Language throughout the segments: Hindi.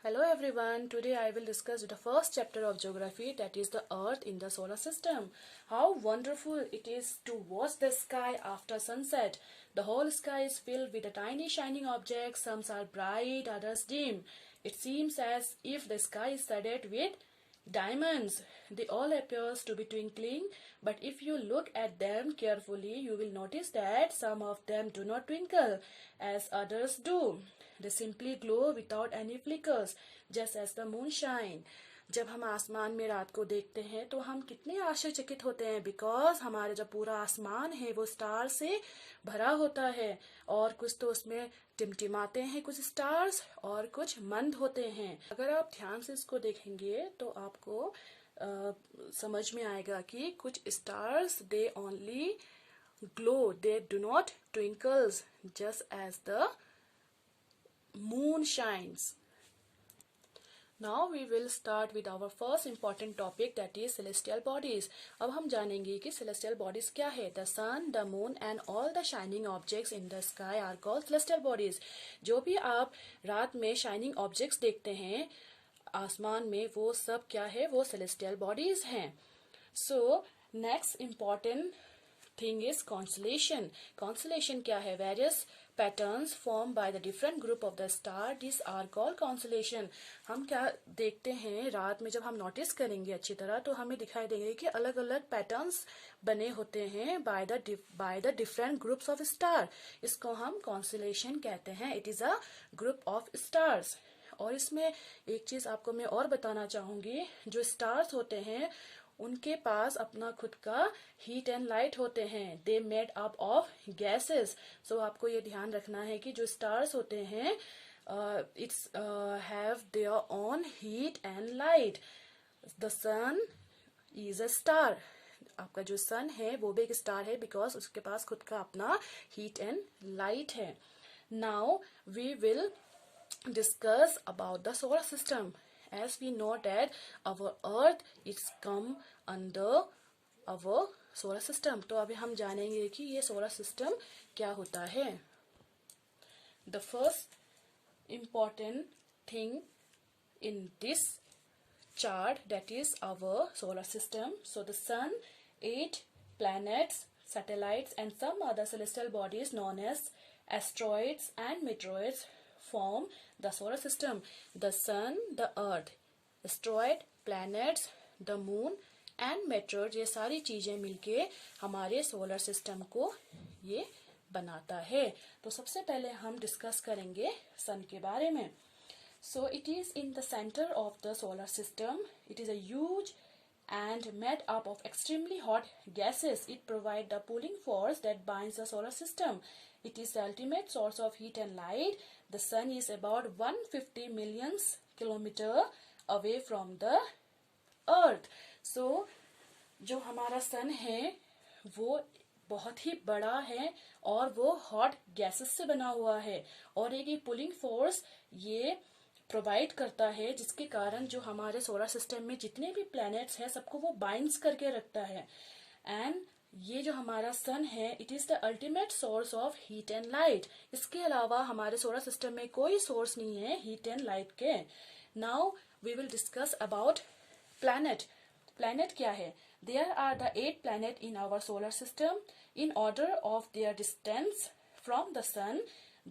Hello everyone, today I will discuss the first chapter of geography, that is the earth in the solar system. How wonderful it is to watch the sky after sunset. The whole sky is filled with the tiny shining objects, some are bright, others dim. It seems as if the sky is studded with diamonds. They all appear to be twinkling, but if you look at them carefully, you will notice that some of them do not twinkle as others do. They simply glow without any flickers, just as the moonshine. जब हम आसमान में रात को देखते हैं तो हम कितने आश्चर्यचकित होते हैं, बिकॉज हमारे जो पूरा आसमान है वो स्टार से भरा होता है और कुछ तो उसमें टिमटिमाते हैं कुछ स्टार्स और कुछ मंद होते हैं. अगर आप ध्यान से इसको देखेंगे तो आपको समझ में आएगा कि कुछ stars they only glow, they do not twinkles just as the moon shines. Now we will start with our first important topic, that is celestial bodies. अब हम जानेंगे कि celestial bodies क्या है. The sun, the moon and all the shining objects in the sky are called celestial bodies. जो भी आप रात में shining objects देखते हैं आसमान में, वो सब क्या है, वो celestial bodies हैं. So next important thing is constellation. Constellation क्या है? Various patterns formed by the different group of the star, these are called constellation. हम क्या देखते हैं रात में, जब हम नोटिस करेंगे अच्छी तरह तो हमें दिखाई देंगे कि अलग अलग पैटर्न्स बने होते हैं by the different groups of star. इसको हम constellation कहते हैं. It is a group of stars. और इसमें एक चीज आपको मैं और बताना चाहूंगी, जो स्टार्स होते हैं उनके पास अपना खुद का हीट एंड लाइट होते हैं. They made up of gases. So आपको ये ध्यान रखना है कि जो स्टार्स होते हैं its have their own heat and light. The sun is a star. आपका जो सन है वो भी एक स्टार है, बिकॉज उसके पास खुद का अपना हीट एंड लाइट है. Now we will discuss about the solar system. As we know that our earth is come under our solar system. तो अभी हम जानेंगे कि ये solar system क्या होता है. The first important thing in this chart, that is our solar system. So the sun, 8 planets, satellites and some other celestial bodies known as asteroids and meteoroids form the solar system. The sun, the earth, asteroid, planets, the moon and meteors, ये सारी चीजें मिलके हमारे सोलर सिस्टम को ये बनाता है. तो सबसे पहले हम डिस्कस करेंगे सन के बारे में. So it is in the center of the solar system. It is a huge and made up of extremely hot gases. It provides the pulling force that binds the solar system. It is the ultimate source of heat and light. The sun is about 150 million kilometer away from the earth. So जो हमारा सन है वो बहुत ही बड़ा है और वो हॉट गैसेस से बना हुआ है और एक पुलिंग फोर्स ये प्रोवाइड करता है, जिसके कारण जो हमारे सोलर सिस्टम में जितने भी प्लैनेट्स हैं सबको वो बाइंड्स करके रखता है. एंड ये जो हमारा सन है it is the ultimate source of heat and light. इसके अलावा हमारे सोलर सिस्टम में कोई सोर्स नहीं है हीट एंड लाइट के. Now we will discuss about planet. Planet क्या है? There are the 8 planet in our solar system in order of their distance from the sun.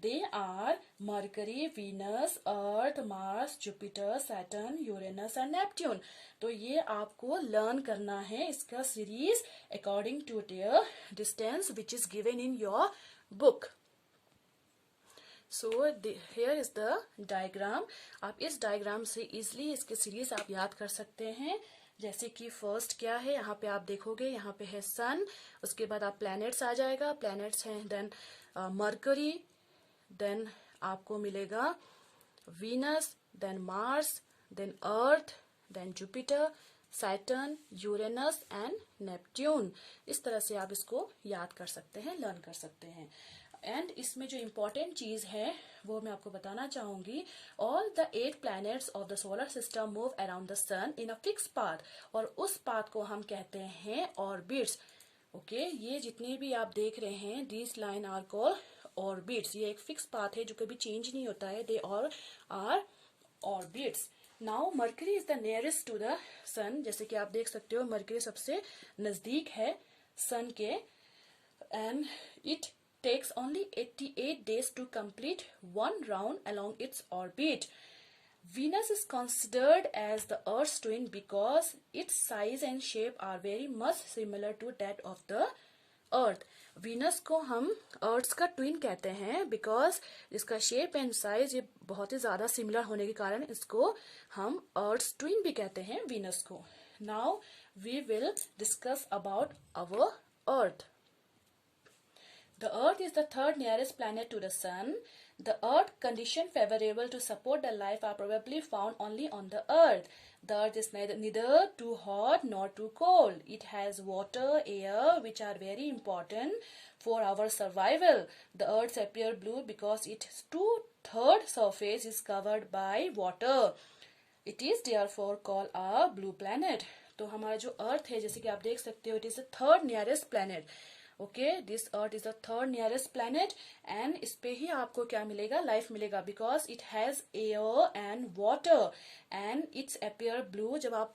They are Mercury, Venus, Earth, Mars, Jupiter, Saturn, Uranus and Neptune. तो ये आपको लर्न करना है इसका series according to their distance which is given in your book. So here is the diagram. आप इस डायग्राम से इजिली इसके सीरीज आप याद कर सकते हैं. जैसे कि फर्स्ट क्या है, यहाँ पे आप देखोगे यहाँ पे है सन, उसके बाद आप प्लैनेट्स आ जाएगा. प्लैनेट्स हैं देन मर्करी, देन आपको मिलेगा Venus, then Mars, then Earth, then Jupiter, Saturn, Uranus and Neptune. इस तरह से आप इसको याद कर सकते हैं, लर्न कर सकते हैं. एंड इसमें जो इम्पोर्टेंट चीज है वो मैं आपको बताना चाहूंगी. All the 8 planets of the solar system move around the sun in a fix path. और उस पाथ को हम कहते हैं ऑर्बिट्स. ओके, ये जितने भी आप देख रहे हैं this line are called orbits. ये एक फिक्स पाथ है जो कभी चेंज नहीं होता है. They all are orbits. Now Mercury is the nearest to the sun. जैसे कि आप देख सकते हो मरकरी सबसे नजदीक है सन के, and it takes only 88 days to complete one round along its orbit. Venus is considered as the Earth's twin because its size and shape are very much similar to that of the Earth. Venus को हम Earth का ट्विन कहते हैं because इसका शेप एंड साइज ये बहुत ही ज़्यादा सिमिलर होने के कारण इसको हम Earth's twin भी कहते हैं Venus को. Now we will discuss about our Earth. The Earth is the third nearest planet to the Sun. The Earth conditions favorable to support the life are probably found only on the Earth. The Earth is neither too hot nor too cold. It has water, air, which are very important for our survival. The Earth appears blue because its two-thirds surface is covered by water. It is therefore called a blue planet. तो हमारा जो अर्थ है जैसे कि आप देख सकते हो it is the third nearest planet. Okay, this Earth is the third nearest planet and इस पे ही आपको क्या मिलेगा, लाइफ मिलेगा because it has air and water and it's appear blue. जब आप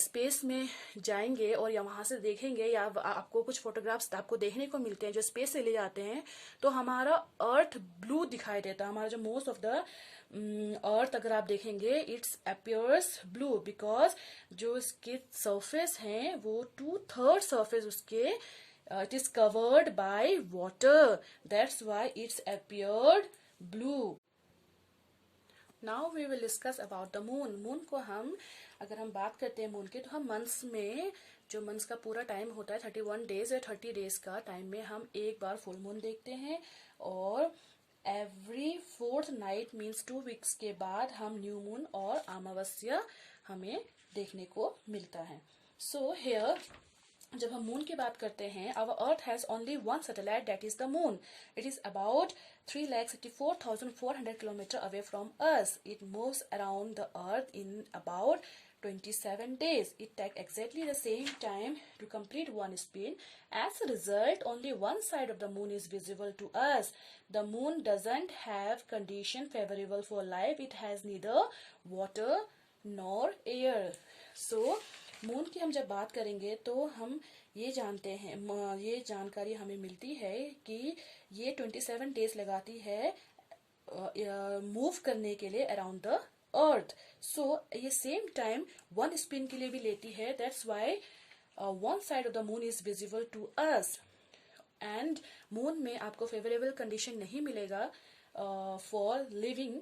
स्पेस में जाएंगे और या वहाँ से देखेंगे या आपको कुछ फोटोग्राफ्स आपको देखने को मिलते हैं जो स्पेस से ले जाते हैं तो हमारा अर्थ ब्लू दिखाई देता है. हमारा जो मोस्ट ऑफ द अर्थ अगर आप देखेंगे इट्स अपियर्स ब्लू बिकॉज जो इसके सरफेस हैं वो 2/3 सरफेस उसके it is covered by water. That's why it's appeared blue. Now we will discuss about the moon. Moon को हम अगर हम बात करते हैं मून की तो हम मंथ्स में जो मंथ्स का पूरा टाइम होता है 31 डेज या 30 डेज का टाइम में हम एक बार फुल मून देखते हैं और every 4th night means 2 weeks के बाद हम न्यू मून और अमावस्या हमें देखने को मिलता है. सो हेयर जब हम मून की बात करते हैं our earth has only one satellite that is the moon. It is about 3,64,400 kilometers away from us. It moves around the earth in about 27 days. It takes exactly the same time to complete one spin. As a result, only one side of the moon is visible to us. The moon doesn't have conditions favorable for life. It has neither water nor air. So moon की हम जब बात करेंगे तो हम ये जानते हैं ये जानकारी हमें मिलती है कि ये 27 डेज लगाती है मूव करने के लिए अराउंड द अर्थ. सो ये सेम टाइम वन स्पिन के लिए भी लेती है. That's why one side of the moon is visible to us and moon में आपको फेवरेबल कंडीशन नहीं मिलेगा for living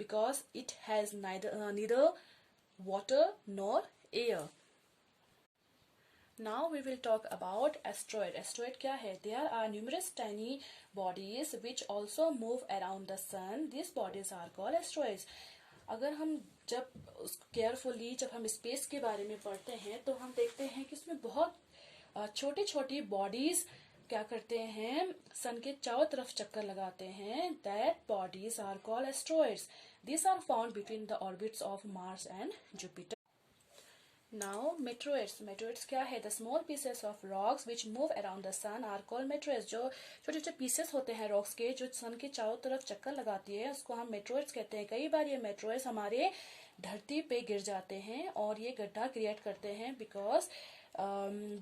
because it has neither water nor air. Now we will talk about asteroid. Asteroid क्या है? There are numerous tiny bodies which also move around the sun. These bodies are called asteroids. अगर हम जब केयरफुली जब हम स्पेस के बारे में पढ़ते हैं तो हम देखते हैं कि इसमें बहुत छोटी छोटी बॉडीज क्या करते हैं सन के चारों तरफ चक्कर लगाते हैं. That bodies are called asteroids. These are found between the orbits of Mars and Jupiter. Now meteoroids. Meteoroids क्या है? The small pieces of rocks which move around the sun are called meteoroids. जो छोटे छोटे पीसेस होते हैं रॉक्स के जो सन के चारों तरफ चक्कर लगाती है उसको हम meteoroids कहते हैं. कई बार ये meteoroids हमारे धरती पे गिर जाते हैं और ये गड्ढा क्रिएट करते हैं बिकॉज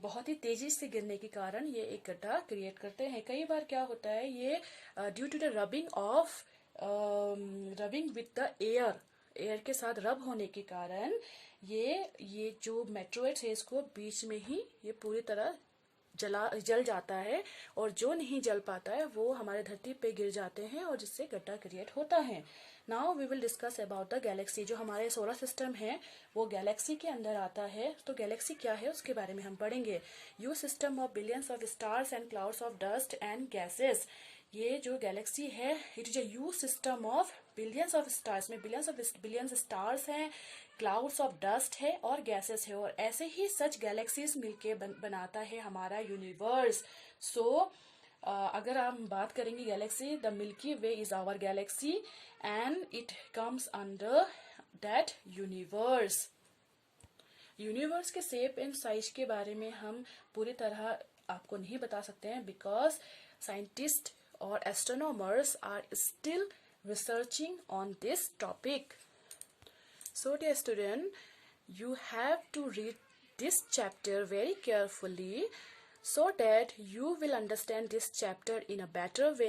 बहुत ही तेजी से गिरने के कारण ये एक गड्ढा क्रिएट करते हैं. कई बार क्या होता है ये due to the rubbing with the air के साथ रब होने के कारण ये जो मेट्रोइड्स है इसको बीच में ही ये पूरी तरह जल जाता है और जो नहीं जल पाता है वो हमारे धरती पे गिर जाते हैं और जिससे गड्ढा क्रिएट होता है. Now we will discuss about the galaxy. जो हमारे सोलर सिस्टम है वो गैलेक्सी के अंदर आता है. तो गैलेक्सी क्या है उसके बारे में हम पढ़ेंगे. You system of billions of stars and clouds of dust and gases. ये जो गैलेक्सी है it is a you system of billions of stars में बिलियंस स्टार्स हैं, क्लाउड्स ऑफ डस्ट है और गैसेस है और ऐसे ही सच गैलेक्सीज मिलके बनाता है हमारा यूनिवर्स. सो अगर हम बात करेंगे galaxy the milky way is our galaxy and it comes under that universe. Universe के शेप एंड साइज के बारे में हम पूरी तरह आपको नहीं बता सकते हैं बिकॉज साइंटिस्ट और astronomers are still researching on this topic. So dear student, you have to read this chapter very carefully so that you will understand this chapter in a better way.